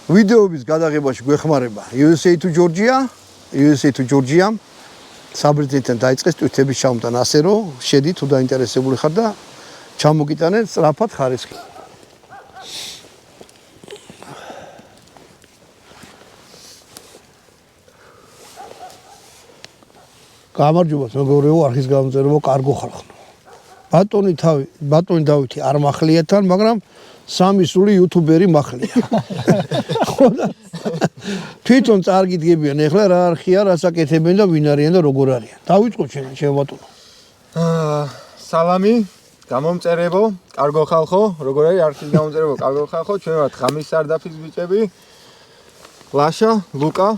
ვიდეოების გადაღებაში გვეხმარება USA to Georgia საბრიძეთან დაიწყეს ტვიტების ჩამოტან ასე რომ შედი თუ დაინტერესებული ხარ და ჩამოგიტანე სწრაფად ხარისხი გამარჯობა მეგობრებო არხის გამომწერებო კარგო ხალხო ბატონი დავითი არ მახლია თან მაგრამ სამი სული იუთუბერი მახლია თვითონ წარგიდგებიან ეხლა რა არხია რასაკეთებენ და ვინ არიან და როგორ არიან დავიწყო ჩემ ბატონო სალამი გამომწერებო კარგო ხალხო როგორ არის არხის გამომწერებო კარგო ხალხო ჩვენ ვართ ღამის სარდაფის ბიჭები ლაშა ლუკა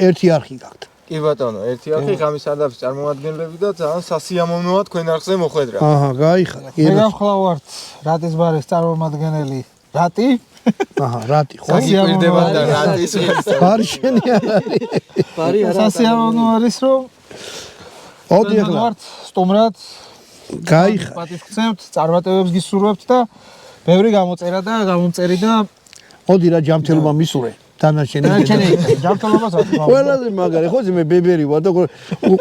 ერთი არხი გაქვთ კი ბატონო ერთი არხი ღამის სარდაფის წარმომადგენლები და ძალიან სასიამოვნოა თქვენ არხზე მოხვედრა გაიხარა მე გამხლავ ვართ რატის ბარის წარმომადგენელი რატი რატი ხო გიკვირდება და რატის ბარი შენი არ არის ბარი არა სასიამოვნო არის რომ ოდი ახლა ვართ სტუმრად გაიხარა პატივს გცემთ წარმატებებს გისურვებთ და ბევრი გამოწერა და გამომწერი და ოდი რა ჯამთელობა მისურე დანარჩენი ჯამთელობას აქვს ყველაზე მაგარი ხო მე ბებერი ვარ და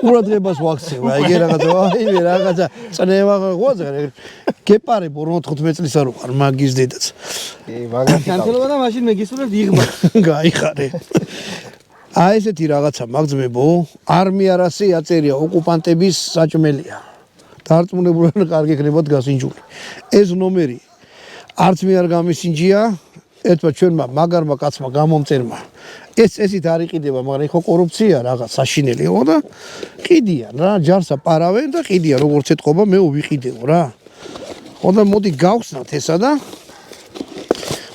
ყურადღებას ვაქცევ აი რაღაცა წნევა ყოზე გეპარე 45 წლის არ ვარ მაგის დედაც კი მაგარი ჯამთელობა და მაშინ მე გისურვებთ იღბა გაიხარე აი ესეთი რაღაცა მაგძმებო არმიარასი აწერია ოკუპანტების საჭმელია დარწმუნებულან კარგი იქნებოდ გასინჯული ეს ნომერი არც მე არ გამისინჯია ერთმა ჩვენმა მაგარმა კაცმა გამომწერმა ესით არ იყიდება მაგრამ ხო კორუფცია რაღაც საშინელი ხო და ყიდიან რა ჯარსა პარავენ და ყიდიან როგორც ეთყობა მე ვიყიდეო რა ხო და მოდი გავხსნათ ესა და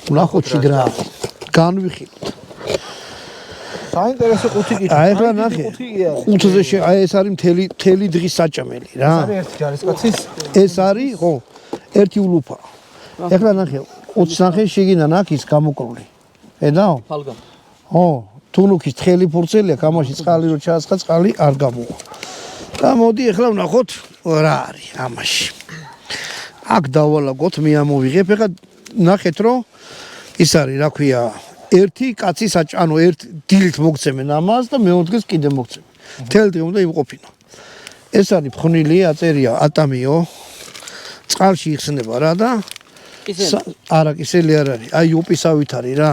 ვნახოთ შიგრა განვიხილოთ საინტერესო ყუთი კი აი ახლა ნახე ყუთზე აი ეს არის მთელი დღის საჭამელი რა ერთი ჯარისკაცის ეს არის ხო ერთი ულუფა ახლა ნახე ყუთს ნახე შიგიდან აქ ის გამოკრული ხედავ ფალგა ხო თუნუქის თხელი ფურცელია გამაში წყალი რო ჩაასხა წყალი არ გამოვა და მოდი ახლა ვნახოთ რა არის ამაში აქ დავალაგოთ მე ამოვიღებ ახლა ნახეთ რომ ის არის რა ქვია ერთი კაცი ანუ ერთ დილით მოგცემენ ამას და მეორე დღეს კიდე მოგცემენ მთელი დღე უნდა იმყოფინო ეს არის ფხვნილი აწერია ატამიო წყალში იხსნება რა და არა კისელი არ არის აი ოპისავით არის რა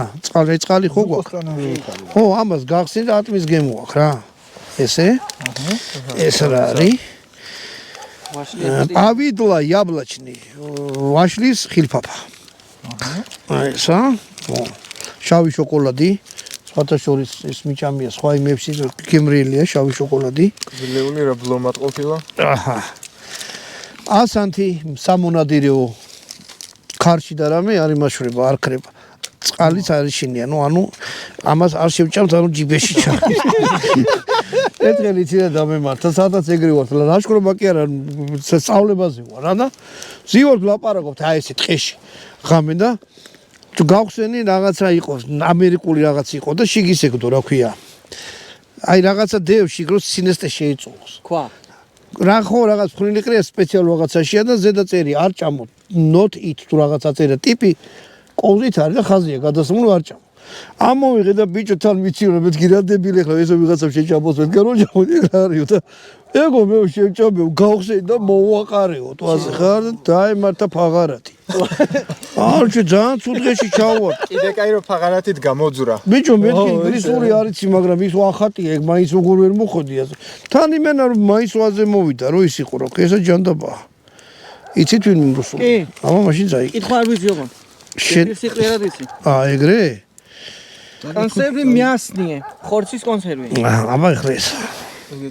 წყალი ხო გვაქვს ხო ამას გახსნი და ატმის გემო აქვს რა ესე ეს რა არის პავიდლა იაბლაჩნი ვაშლის ხილფაფა აი ესა შავი შოკოლადი სხვათა შორის ეს მიჭამია სხვა იმებში გემრიელია შავი შოკოლადი გძლეული რა ბლომად ყოფილა აჰა ასანთი სამონადირეო ქარში და რამე არ იმაშვრება არ ქრება წყალიც არის შინია ანუ ამას არ შევჭამთ ანუ ჯიბეში ჩაი ეთხელი ცირა დამემართა სადაც ეგრე ვარ ლაშქრობა კი არა სწავლებაზე ვარ რა და ზივორ ლაპარაკობთ აი ესე ტყეში ღამე და თუ გავხსენი რაღაცა იყოს ამერიკული რაღაც იყო და შიგისეკდო რა ქვია აი რაღაცა დევში გროს სინესტე შეიწოლოს ქვა რა ხო რაღაც ფხვნილი ყრია სპეციალურ რაღაცაშია და ზედა წერი არ ჭამო not eat თუ რაღაცა წერა ტიპი ყოვლით არის და ხაზია გადასმული არ ჭამო ამოვიღე და ბიჭო თან მიცივრო მეთქი რა დებილი ხარ ესო ვიღაცამ შეჭამოს მეთქი რო ჭამოდი რა არისო და ეგო მე შევჭამე გავხსენი და მოვაყარეო თვაზე ხარ დაემართა ფაღარათი არჩი ძალიან ცუდღეში ჩავარ კიდე კაი რო ფაღარათით გამოძურა ბიჭო მეთქი ინგლისური არიცი მაგრამ ის ვახატია ეგ მაინც როგორ ვერ მოხდია თან იმენა რომ მაინც ვაზე მოვიდა რო ის იყო რა ესა ჯანდაბა იცით ვინ რუსული კი ამა მაშინ წაი კითხვა არ ვიცი ოღონდ სიყრიერად იცი ეგრე კონსერვი мясные ხორცის კონსერვი აბა ეხლა ეს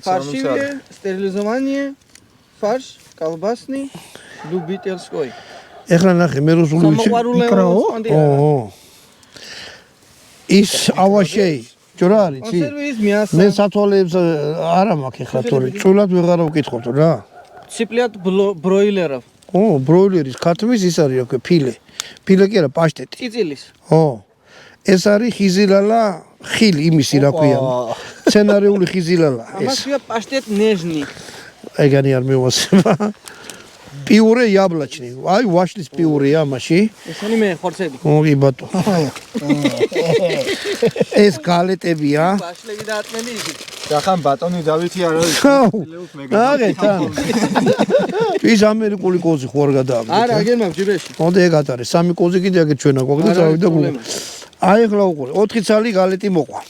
фаршивые стерилизованные фарш колбасный любительской ეხლა ნახე მე რუსული ვიცი ო ის ავაშეი ჯორა არის ცი კონსერვის мясо მე სათვალეებს არა მაქვს ეხლა თორე წულად ვეღარ ვკითხოთ რა ციплят бройлеров ო ბროილერის ქათმის ის არის რა ფილე ფილე კი არა პაშტეტი წიწილის ო ეს არის ხიზილალა ხილი იმისი რა ქვია სცენარიული ხიზილალა ეს ამასია პაშტეტ ნეჟნი ეგანი არ მევასება პიურე იაბლაჩნი. აი ვაშლის პიურეა მაში. ესენი მე ხორცები. ოღი ბატო. ეს გალეტებია. ბაშლები და ატმები იქით. ახან ბატონი დავითი არ არის. აგეთან. ის ამერიკული კოზი ხო არ გადააგდო. არა, აგერ მაქვს ჯიბეში. მოდე ეგ ატარე, სამი კოზი კიდე აგეთ ჩვენა გვაქვს და წავიდა გუგა. აი ახლა უყურე, 4 ცალი გალეტი მოყვა.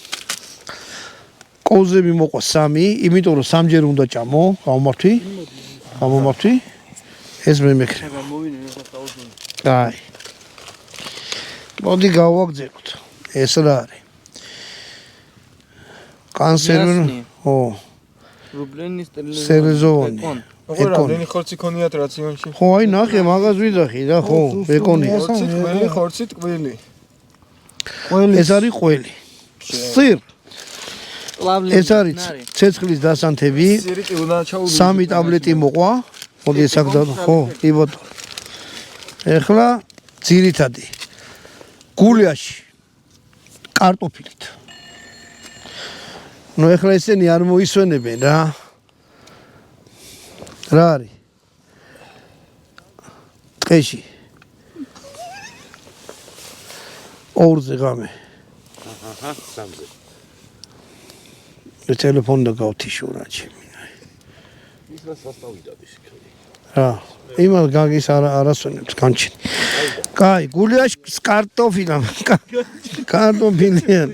კოზები მოყვა 3, იმიტომ რომ სამჯერ უნდა ჭამო, გამომართვი. გამომართვი. ეს მე მეკრე. აი. მოდი გავაგზავნოთ. ეს რა არის? კანსერვი. ო. რუბლენი სტერილიზოვანი. ოღონდ რამდენი ხორცი ქონიათ რაციონში? ხო, აი ნახე, მაგას ვიძახი რა, ხო, ეკონია. ხორცი ტყვილი. ეს არის ყველი. სირ. ეს არის ცეცხლის დასანთები. სირიტი უნდა ჩაუვლი. 3 ტაბლეტი მოყვა. მოდი ეს აქ და ხო, კი ბატონო. ეხლა ძირითადი გულიაში კარტოფილით. ნუ ეხლა ესენი არ მოისვენებენ რა. რა არის? ტყეში. ორზე ღამე. აჰა, სამზე. ტელეფონი და გავთიშურა ჩემი. ის რა სასტავი დადის იქ. რა, იმალ გაგის არასვენებს განჩენ. კაი, გულიაში კარტოფილა. კარტოფილიან.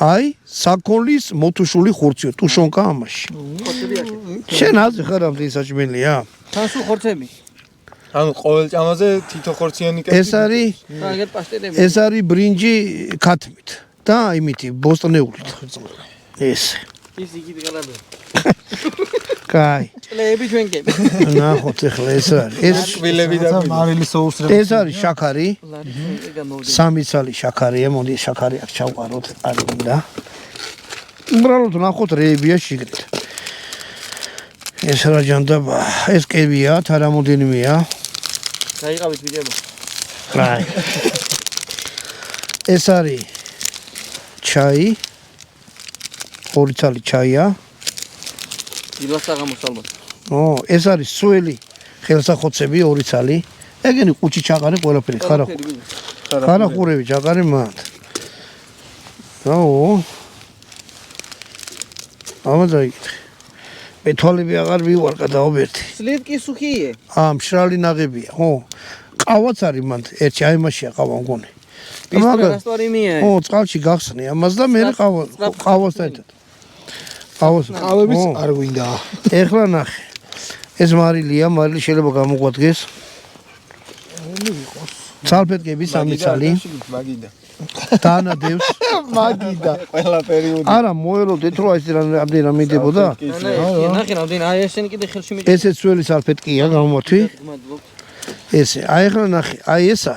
აი, საქონლის მოთუშული ხორციო, ტუშონკა ამაში. შენ აზე ხარ ამ ისაჭმელია? თან სულ ხორცები. ანუ ყოველ ჭამაზე თითო ხორციანი კეფი. ეს არის აგერ პასტეტები. ეს არის ბრინჯი ქათმით და იმითი ბოსტნეულით. ეს. ის იგივე განაბე. კაი. წლები ჩვენკები. ნახოთ ახლა ეს არის. ეს ტყილები და მარილი соуსი. ეს არის შაქარი. 3 ცალი შაქარია, მოდი შაქარი აქ ჩავყაროთ, არ მინდა. უბრალოდ ნახოთ რეებია შიგნით. ეს რა ჯანდაბა, ეს კევია, თარამოდენმეა. გაიყავით ვიდეო. კაი. ეს არის ჩაი. 2 ცალი ჩაია. დილას აღამოს ალბათ. ო, ეს არის სუელი ხელსახოცები 2 ცალი. ეგენი ყუჩი ჩაყარე ყველაფერი ხარა. ხარა ხურები ჩაყარე მანდ. აო. ამაზაიკითხე. მე თვალები აღარ მივარყა დაობერთი. სლიტკი სუხიე. მშრალი ნაღებია, ხო. ყავაც არის მანდ, ერთი აი მაშია ყავა მგონი. პისტრასტვარიმია. ო, წყალში გახსნე ამას და მე ყავასთან ერთად. ყავების არ გვინდა. ეხლა ნახე. ეს მარილია, მარილი შეიძლება გამოგვადგეს. ცალფეთკები 3 ცალი. მაგიდა. დაანადევს. მაგიდა. ყველა პერიოდი. არა, მოელოდეთ რომ ეს რამდენი რამე იდებოდა. ნახე რამდენი აი ესენი კიდე ხელში მიჭირდა. ესეც ძველი ცალფეთკია, გამომართვი. ესე, აი ახლა ნახე, აი ესა.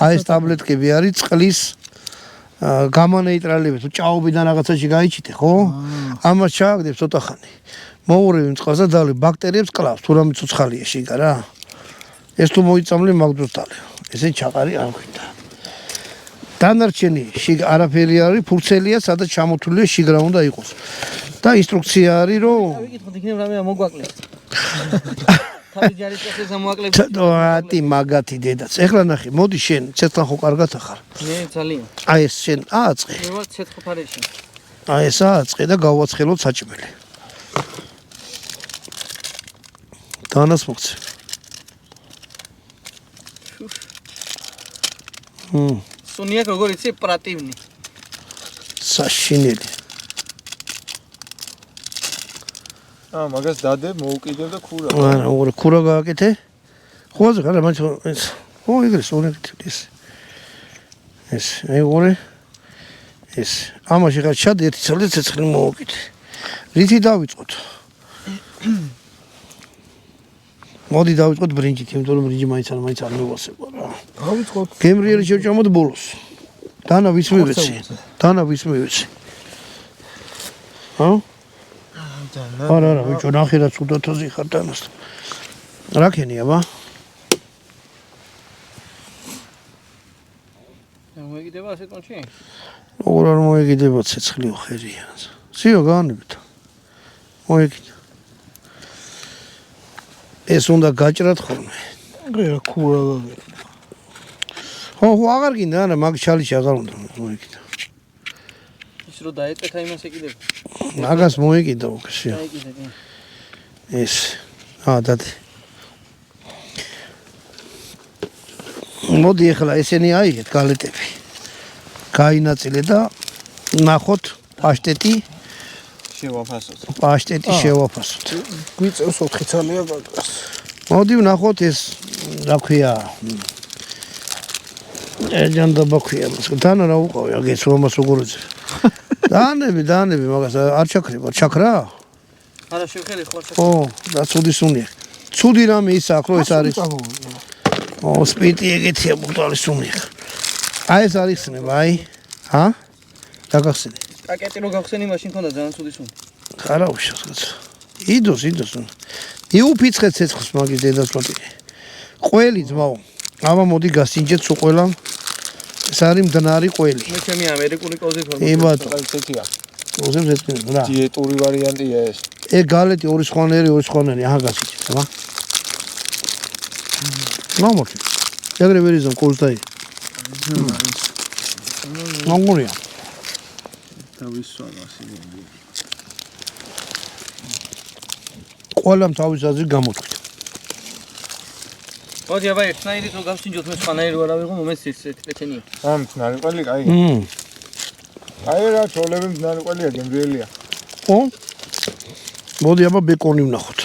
აი ეს ტაბლეტკები არის წყლის გამანეიტრალები, თუ ჭაობიდან რაღაცაში გაიჩიტე, ხო? ამას ჩააგდებს ცოტა ხანი. მოურევი მწყალს და დალი ბაქტერიებს კლავს, თუ რამე ცოცხალია შიგა რა. ეს თუ მოიწამლე მაგდროს დალიო. ესე ჩაყარი არ გვინდა. დანარჩენი შიგ არაფერი არის, ფურცელია, სადაც ჩამოთვლილია შიგრა უნდა იყოს. და ინსტრუქცია არის, რომ ვიკითხოთ იქნებ რამე მოგვაკლეს. თავი ჯარის წესს ამოაკლებს. თოათი მაგათი დედაც. ეხლა ნახე, მოდი შენ, ცეცხლა ხო კარგად ახარ. მე ძალიან. აი ეს შენ ააწყე. მე ვარ ცეცხლფარეში. აი ეს ააწყე და გავაცხელოთ საჭმელი. დანას მოგცე. სუნია როგორ იცი პრატივნი. საშინელი. მაგას დადე, მოუკიდებ და ქურა. არა, უყურე, ქურა გააკეთე. ხოაზე ხარ, მაინც ეს. ო, ეგრეს უნეკეთე ეს. ეს, აი უყურე. ეს. ამაში ხარ ჩადე ერთი ცალი ცეცხლი მოუკიდე. რითი დავიწყოთ? მოდი დავიწყოთ ბრინჯით, იმიტომ რომ ბრინჯი მაინც არ მივასება რა. დავიწყოთ. გემრიელი შევჭამოთ ბოლოს. დანა ვის მივეცი? დანა ვის მივეცი? ჰა? არა, ბიჭო, ნახე რა ცუდათაზი ხარ დანას. რა ქენია, ბა? მოიგდება ასეთ მომში? როგორ არ მოიგდება ცეცხლიო ხერია. სიო გაანებით. მოიგიდა. ეს უნდა გაჭრათ ხოლმე. რა ქურა. ხო, აღარ გინდა არა, მაგ ჩალიში აღარ უნდა მოიკიდა. ის რო დაეწეთა იმას ეკიდებ. მაგას მოიკიდა უკში. დაეკიდე, კი. ეს. დადე. მოდი ახლა ესენი აიღეთ გალეტები. გაინაწილე და ნახოთ პაშტეტი შევაფასოთ. გვიწევს 4 ცალია ბაგას. მოდი ვნახოთ ეს რა ქვია. ეჯანდობა ქვია მას. თან რა უყავი აგეც რომას როგორიც. დაანები მაგას არ ჩაქრება, ჩაქრა? არა შევხერე ხო ჩაქრა. ო, და ცუდი სუნია. ცუდი რამე ის აქვს, რომ ეს არის. ო, სპიტი ეგეთია ბუტალი სუნია. აი ეს არის ხნება, აი. დაგახსენე. პაკეტი რო გავხსენი მაშინ ქონდა ძალიან ცუდი სუნი. არა უშავს კაცო. იდოს. იუფიცხეთ ცეცხლს მაგის დედასვატი. ყველი ძმაო. აბა მოდი გასინჯეთ სულ ყველა. ეს არის მდნარი ყველი. მე ჩემი ამერიკული კოზი თორე. ებატო. ესეთია. უზემს ეწკინა რა. დიეტური ვარიანტია ეს. ეგ გალეტი ორი სხვანაირი, აჰა გასინჯეთ, აბა. ნომორი. ეგრე ვერიზამ კურსდაი. ნომორია. დავისვამ ასე გონი. ყველამ თავის აზრი გამოთქვით. მოდი აბა ერთნაირი რო გავსინჯოთ მე სხვანაირი ვარ ავიღო მომეც ერთი პეჩენია. მდნარი ყველი კაია. აი რა ჩოლები მდნარი ყველია გემრიელია. ხო? მოდი აბა ბეკონი ვნახოთ.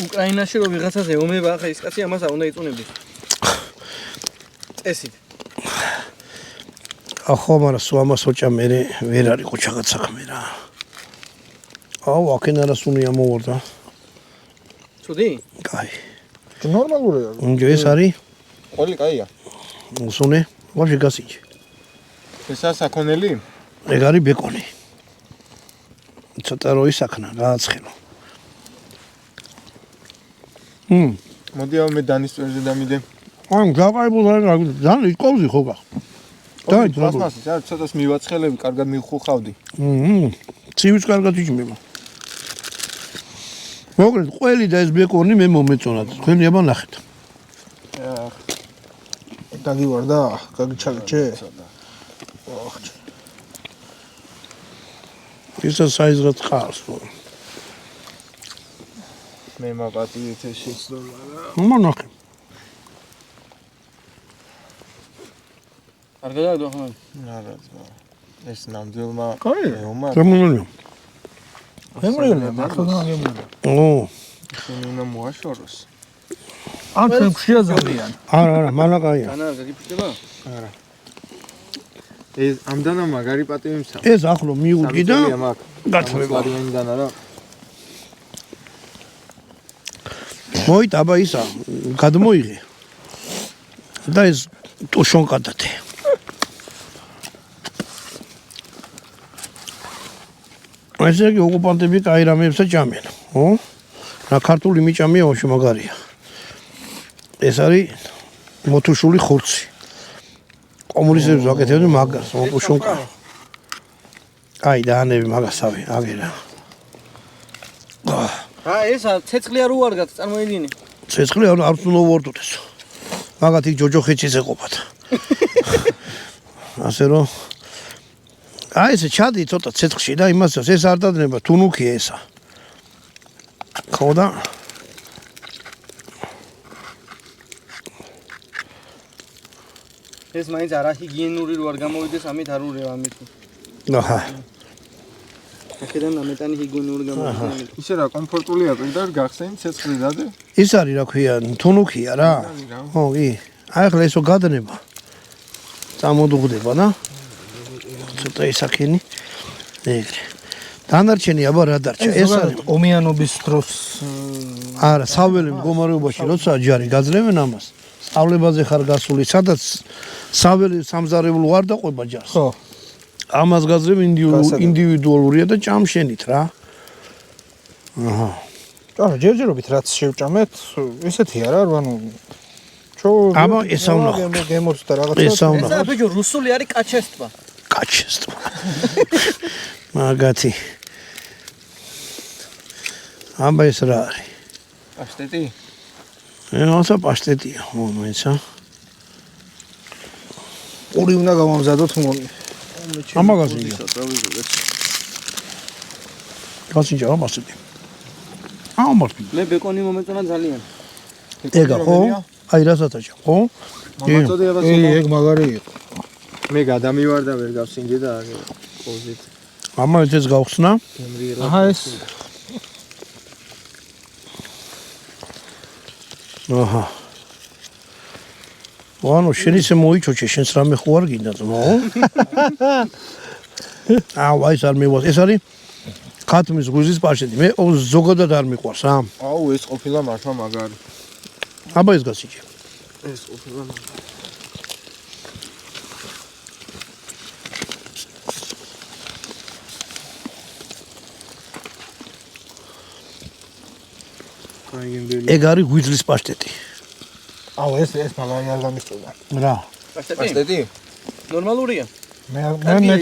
უკრაინაში რო ვიღაცაზე ომება ახლა ის კაცი ამას არ უნდა იწუნებდეს. წესით. ახო მაგრამ სულ ამას ოჭა მე ვერ არისო ჩაღაც საქმე რა. აუ აქენ არა სუნი ამოვარდა. ცუდი? კაი. ნორმალურია. უნჯო ეს არის ყველი კაია. სუნე, ვაფშე გასინჯე. ესა საქონელი? ეგ არის ბეკონი. ცოტა რო ისაქნა, გააცხელო. მოდი ამ მე დანის წვერზე დამიდე. ან გაყაიბულა ძალიან იწყოვდი ხო გა. დაი ფასმასის არ ცოტას მივაცხელები, კარგად მივხუხავდი. ცივიც კარგად იჭმება. მოგრეთ ყველი და ეს ბეკონი მე მომეწონათ. თქვენი აბა ნახეთ. დაგივარდა, გაგიჩალჭე. ისა საიზღად ხარს. მე მაპატიეთ ეს შეცდომა რა. მონახე. არ გადაადო ახლა. არა ძმა. ეს ნამდვილმა ეომა. შემონელია. მემრიელია, მართლა გემრიელია. ო. შენ უნდა მოაშოროს. ან ხეშია ძალიან. არა, მანაკაია. განა გაგიფრთხება? არა. ეს ამდანა მაგარი პატივი მცა. ეს ახლო მიუდი და გათმება. არიანიდან არა. მოიტ აბა ისა გადმოიღე. და ეს ტუშონკა დადე. ესე იგი ოკუპანტები კაი რამეებსა ჭამენ, ხო? რა ქართული მიჭამია ვაფშე მაგარია. ეს არის მოთუშული ხურცი. კომუნისტებს ვაკეთებდნენ მაგას, ტუშონკა. აი დაანები მაგასავე, აგერა. ეს ცეცხლი არ უარგათ, წარმოიდგინე. ცეცხლი არც უნდა უვარდოდეს. მაგათ იქ ჯოჯოხეთშიც ეყოფათ. ასე რომ აი ესე ჩადი ცოტა ცეცხლში და იმას ეს არ დადნება თუნუქია ესა. ხო და ეს მაინც არა ჰიგიენური რო არ გამოვიდეს ამით არ ურევა ამით. აჰა. აქედან ამეტანი ჰიგიენური გამოვიდეს. ისე რა კომფორტულია პირდაპირ გახსენით ცეცხლი დადე? ის არის რა ქვია თუნუქია რა. ხო კი. აი ახლა ესო გადანება. წამოდუღდება და ცოტა ისაქენი. ეგრე. დანარჩენი აბა რა დარჩა? ეს არის ომიანობის დროს არა, საველე მდგომარეობაში როცა ჯარი გაძლევენ ამას. სწავლებაზე ხარ გასული, სადაც საველე სამზარეულო არ დაყვება ჯარს. ხო. ამას გაძლევ ინდივიდუალურია და ჭამშენით რა. აჰა. არა, ჯერჯერობით რაც შევჭამეთ, ისეთი არა, ანუ აბა ესა ვნახოთ. გემოს და რაღაცა. ესა ეს ვნახოთ. ბიჭო რუსული არის კაჩესტვა. კაჩესტვა. მაგათი. აბა ეს რა არის? პასტეტი? аса პაშტეტია, მომეცა. ორი უნდა გამამზადოთ მომი. ამაგაზია. გასინჯა ამასეთი. ამარფი. მე ბეკონი მომეწონა ძალიან. ეგა ხო? აი რასაცაჭა, ხო? მომაწოდეება ეგ მაგარი იყო. მე გადამივარ და ვერ გავსინჯე და პოზით. ამას ეს გავხსნა. აჰა ეს აჰა. ვანო შენ ისე მოიჩოჩე, შენს რამე ხო არ გინდა ძმაო? აი ეს არ მივას. ეს არის ქათმის გუზის პაშტეტი. მე ზოგადად არ მიყვარს, რა. აუ ეს ყოფილა მართლა მაგარი. აბა ეს გასიჭე. ეს ყოფილა მაგარი. ეგ არის გვიძლის პაშტეტი. აუ ეს მაგარი არ გამისწოდა. რა. პაშტეტი? ნორმალურია. მე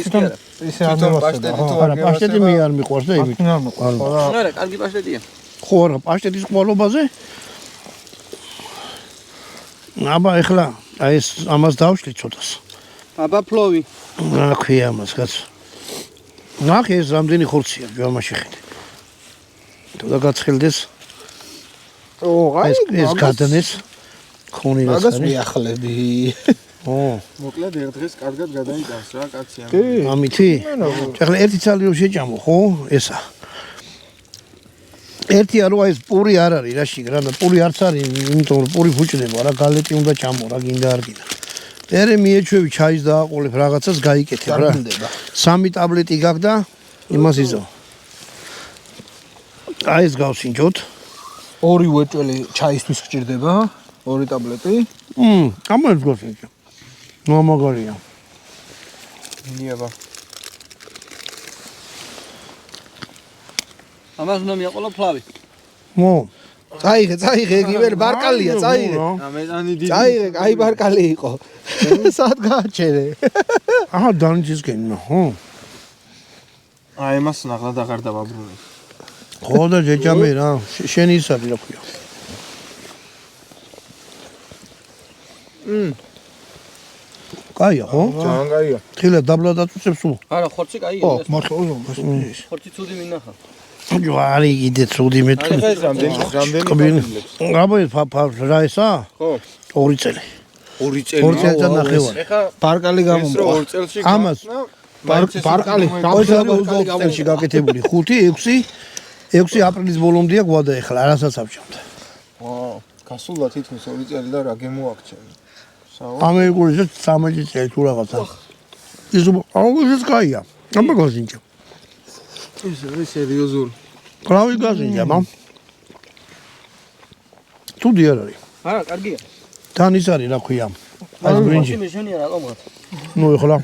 თვითონ ისე არ მოვასწრე. არა, პაშტეტი მე არ მიყვარს და იმით. არა, კარგი პაშტეტია. ხო, არა, პაშტეტის ყვალობაზე. აბა ეხლა აი ეს ამას დავშლი ცოტას. აბა ფლოვი. რა ქვია ამას, კაცო. ნახე ეს რამდენი ხორცია, ჯვამაში ხედი. თუ და გაცხელდეს ეს გადანეს ხონი მაგას რასარი. მიახლები. ო, მოკლედ ერთ დღეს კარგად გადაიტანს რა კაცი ამ. ამითი? ეხლა ერთი ცალი რო შეჭამო, ხო? ესა. ერთი არო ეს პური არ არის რაში, რა პური არც არის, იმიტომ რომ პური ფუჭდება, რა გალეტი უნდა ჭამო, რა გინდა არ გინდა. ერე მიეჩვევი ჩაის დააყოლებ რაღაცას გაიკეთებ რა. სამი ტაბლეტი გაქვს და იმას იზო. აი ეს გავსინჯოთ. ორი უეჭველი ჩაისთვის გჭირდება, ორი ტაბლეტი. ამას გავსინჯო. ნუ მაგარია. ნიაბა. ამას უნდა მიაყოლო ფლავი. მო. წაიღე, იგივე ბარკალია, წაიღე. ამეტანი დიდი. წაიღე, აი ბარკალი იყო. სად გააჩერე? აჰა, დანჯისკენ, ხო? აი მას ნახლა და აღარ დავაბრუნე. ხო და ჯეჭამე რა, შენ ის არის რა ქვია. კაია, ხო? ძალიან კაია. ხილა დაბლა დაწუწებს უ. არა, ხორცი კაია. ო, მართლა ხორცი ცუდი მინახა. ჯვარი იდე ცუდი მე თუ. აი ეს რამდენი კბილი. აბა ეს რა ესა? ხო. 2 წელი. 2 წელი. 2 წელიწად ნახევარი. ეხა ბარკალი ეს რო გამომყვა. 2 წელში ამას ბარკალი ოღონდ 20 წელში გაკეთებული 5, 6 აპრილის ბოლომდეა გვადა ეხლა რასაც ავჭამდა. ვაუ, გასულა თითქმის 2 წელი და რა გემოაქცევი. ამერიკულზე 13 წელი თუ რაღაცა. ის აუგუსტის კაია. აბა გაზინჯა. ეს არის სერიოზული. რავი გაზინჯა, მამ. თუ დიარ არის. არა, კარგია. თან ის არის რა ქვია. აი ბრინჯი. მე შენია რა ყომოთ. ნუ ეხლა.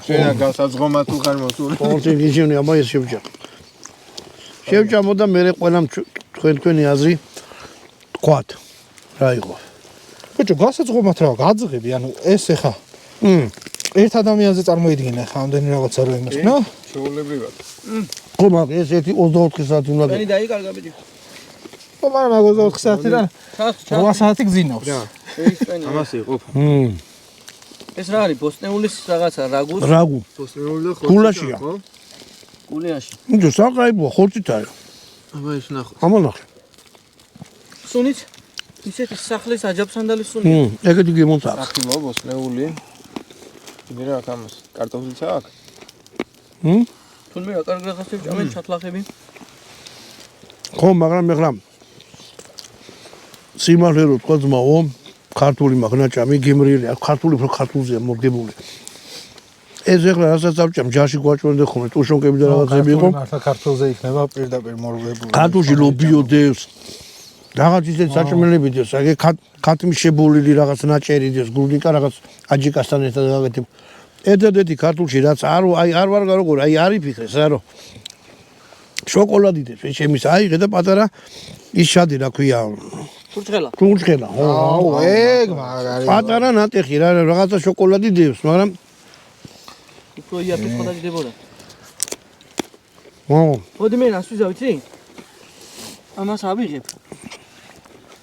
შენა გასაძღომა თუ ხარ მოსული. პორტი გიჟონი აბა ეს შევჭა. შევჭამო და მე ყველამ თქვენი აზრი თქვათ. რა იყო? ბიჭო, გასაძღომათ რა გაძღები, ანუ ეს ეხა. ერთ ადამიანზე წარმოიდგინე ხა ამდენი რაღაცა რო იმას, ნო? შეულებრივად. ხო, მაგ ეს 24 საათი უნდა მენი დაიკარგა ბიჭი. ხო, მაგრამ მაგ 24 საათი და 8 საათი გძინავს. ეს პენი. ამას იყო. ეს რა არის? ბოსტნეულის რაღაცა რაგუს რაგუ. პოსტნეული და ხო. გულაშია. გულიაში. ნუ საკაიბო ხორცით არის. აბა ეს ნახო. ამონახე. სუნით ისეთი სახლის აჯაფსანდალის სუნი. ეგეთი გემონს აქვს. ახილო პოსტნეული. კიდე რა ამას კარტოფილიც აქვს? თუნდაც რა კარგი რაღაცები ჭამენ ჩათლახები. ხო, მაგრამ ეხლა სიმართლე რო თქვა ძმაო, ქართული მაგნაჭამი გემრიელი აქვს, ქართული უფრო ქართულზეა მორგებული. ეს ეხლა რასაც ავჭამ, ჯაში გვაჭვენდა ხოლმე, ტუშონკები და რაღაცები იყო. მართლა ქართულზე იქნება პირდაპირ მორგებული. ქართულში ლობიო დევს. რაღაც ისეთ საჭმელები დევს, აგე ქათმის შებოლილი რაღაც ნაჭერი დევს, გურნიკა რაღაც აჯიკასთან ერთად გაკეთებ. ერთადერთი ქართულში რაც არ ვარ როგორ, აი არ იფიქრეს რა, შოკოლადი დევს, ჩემის აიღე და პატარა ის შადი რა ქვია. კურჭხელა. კურჭხელა, ხო. აუ, ეგ მაგარი. პატარა ნატეხი რა რაღაცა შოკოლადი დევს, მაგრამ უფრო იაფი სხვა დაჯდებოდა. ო, მოდი მე რას ვიზავ იცი? ამას ავიღებ.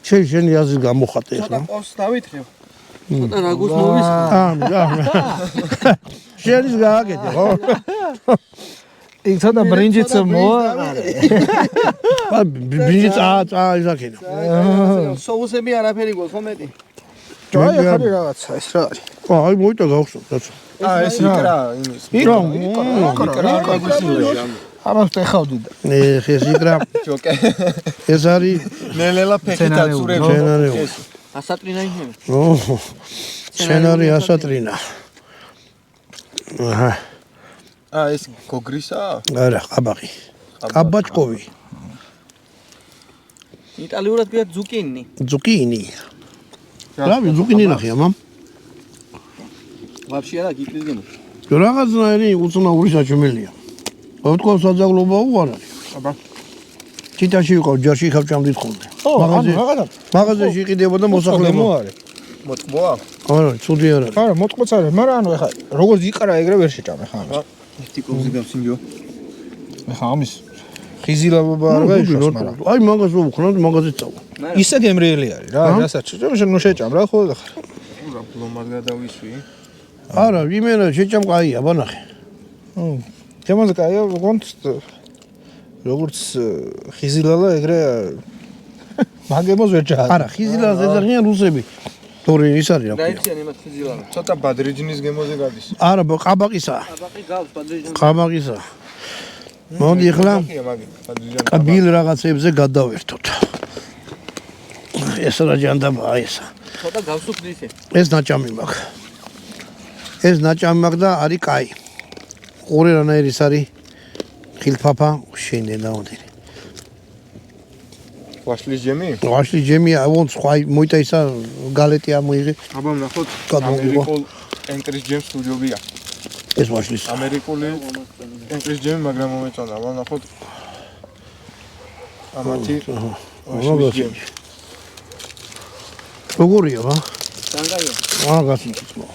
შენი აზრი გამოხატე ცოტა ახლა. ყავს დავითრევ. ცოტა რაგუს მოვის. შენის გააკეთე ხო? იქ ცოტა ბრინჯიც მოაყარე. ბრინჯი წაიზაქენა. სოუსები არაფერი გვაქვს ხო მეტი? ჯაი ახალი რაღაცა ეს რა არის? აი მოიტა გავხსოვ რაც. ეს იკრა იმის. იკრა ამას ტეხავდი და ეს იკრა ჯოკე. ეს არის ნელელა ფეხით აცურებს. სცენარიო. ასატრინა იქნება. ოჰ. სცენარი ასატრინა. აჰა. ეს გოგრისაა? არა, ყაბაყი. კაბაჭკოვი. იტალიურად ქვია ზუკინი. ზუკინი. რავი, ზუკინი ნახია, მამ. ვაფშე არა გიკლის გემო. რაღაცნაირი უცნაური საჭმელია. ვთქვა საძაღლობა უარ არის. აბა. ჩიტაში ვიყავ, ჯარში ხავ ჭამდით ხოლმე. რაღაცა მაღაზიაში იყიდებოდა მოსახლეობა. არის. მოწბოა? არა, ცუდი არ არის. არა, მოწყოც არის, მაგრამ ანუ ეხა როგორც იყარა ეგრე ვერ შეჭამე ხა ამის. ერთი კობზე გავსინჯო. ეხა ამის ხიზილაბობა არ გაიშოს, მაგრამ აი მაგას ვუხნათ, მაგაზეც წავა. ისე გემრიელი არის რა, რასაც ნუ შეჭამ რა ხო ეხა. რა ბლომად გადავისვი? არა, იმენა შეჭამ კაია, ბანახე. თემაზე კაია, როგორც ხიზილალა ეგრე მაგემოს ვერ ჯადა. არა, ხიზილას ეძახიან რუსები. თორე ის არის რა. დაიციან იმათ ხიზილალა. ცოტა ბადრიჯნის გემოზე გადის. არა, ყაბაყისაა. აბაყი გავს ბადრიჯან. ყაბაყისაა. მოდი ახლა ბილ რაღაცებზე გადავერთოთ. ეს რა ჯანდაბაა ესა. ცოტა გავსუქდი ისე. ეს ნაჭამი მაქვს. ეს ნაჭამი მაქვს და არის კაი. ორი რანაირი ის არის ხილფაფა შენენაოდენი. ვაშლის ჯემი? ვაშლის ჯემია, ვონ სხვა მოიტა ისა გალეტი ამოიღე. აბა ნახოთ გადმოვიღო. ამერიკულ ენტრის ჯემს სტუდიობია. ეს ვაშლის. ამერიკული ენტრის ჯემი, მაგრამ მომეწონა. აბა ნახოთ ამათი ვაშლის ჯემი. როგორია რა? დანგაია. გასინწმო.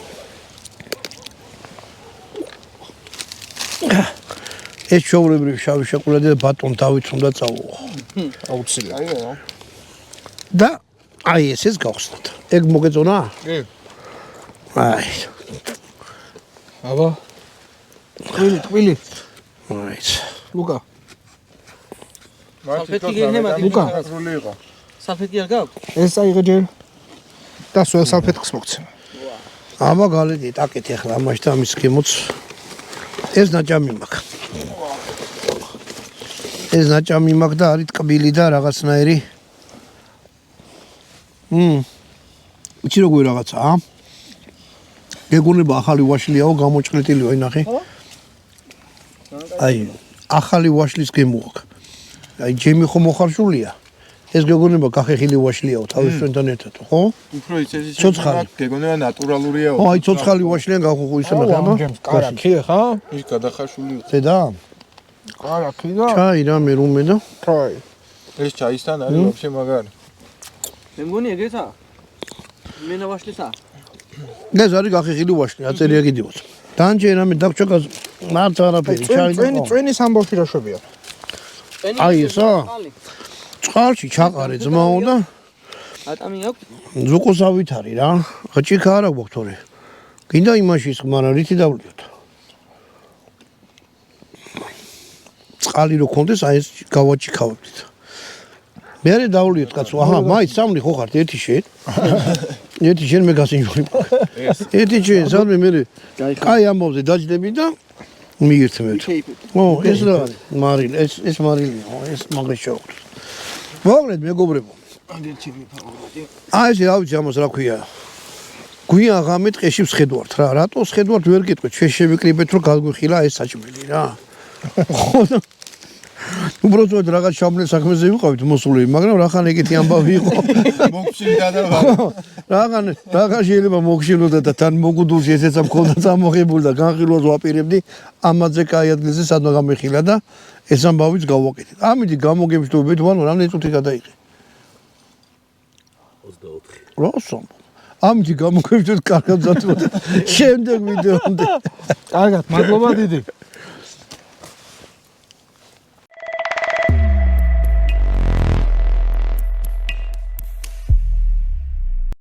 ეს შოულებრივი შავი შეკულედი და ბატონ დავით უნდა წავუო. აუცილებლად. აიო. და აი ეს გავხსნათ. ეგ მოგეწონა? კი. აი. აბა. ტყვილი. აი. ლუკა. სალფეტი გექნება, ლუკა. რული იყო. სალფეტი არ გაქვს? ეს აიღე ჯერ. და სულ სალფეტს მოგცემ. აბა გალეთი ტაკეთი ახლა ამაში და ამის გემოც ეს ნაჭამი მაქვს. ეს ნაჭამი მაქვს და არის ტკბილი და რაღაცნაირი. იცი როგორი რაღაცაა? გეგონება ახალი ვაშლიაო, გამოჭრეტილიო, ინახე. აი, ახალი ვაშლის გემო აქვს. აი, ჯემი ხომ მოხარშულია. ეს გეგონება გახეხილი ვაშლიაო, თავისთან ერთად, ხო? უფრო იცის ცოცხალი. გეგონება ნატურალურიაო. აი, ცოცხალი ვაშლიან გახუხუ ისე ნახება. კარაქი ხა? ის გადახაშული. ზედა? კარაქი და ჩაი რამე რუმე და ჩაი. ეს ჩაისთან არის ვაფშე მაგარი. მე მგონი ეგრეცაა. მენა ვაშლისა. ეს არის გახეხილი ვაშლი, აწერია კიდევაც. დანჯე რამე დაგჭოკას მართ არაფერი, ჩაი და წვენის ამბავში რა შვებია? აი ესა? წყალში ჩაყარე ძმაო და ატამი აქვს? ზუკოსავით არის რა. ჭიქა არა გვაქვს თორე. გინდა იმაში ის, მაგრამ რითი დავლიოთ? წყალი რო კონდეს, აი ეს გავაჭიქავებდით. მე არ დავლიოთ კაცო, აჰა, მაიც სამნი ხო ხართ, ერთი შენ. ერთი შენ მე გასინჯული. ერთი შენ, სამნი მე კაი ამბავზე დაჯდები და მიირთმევთ. ო, ეს რა არის? მარილი, ეს მარილია, ეს მაგას შევხვდით. მოკლედ მეგობრებო. აი ეს რა ვიცი ამას რა ქვია. გვიან ღამე ტყეში ვსხედვართ რა. რატო ვსხედვართ ვერ გეტყვით. ჩვენ შევიკრიბეთ რომ გაგვიხილა ეს საჭმელი რა. ხო. უბრალოდ რაღაც შამლეს საქმეზე ვიყავით მოსულები, მაგრამ რახან ეგეთი ამბავი იყო. მოგშილდა და რახან შეიძლება მოგშილოდა და თან მოგუდულში ესეც მქონდა წამოღებული და განხილვას ვაპირებდი ამაზე კაი ადგილზე სადღა გამეხილა და ეს ამბავიც გავაკეთეთ. ამით გამოგებშდობით, ვანო რამდენი წუთი გადაიღე? 24. როსო. ამით გამოგებშდოთ კარგად ზათოთ. შემდეგ ვიდეომდე. კარგად, მადლობა დიდი.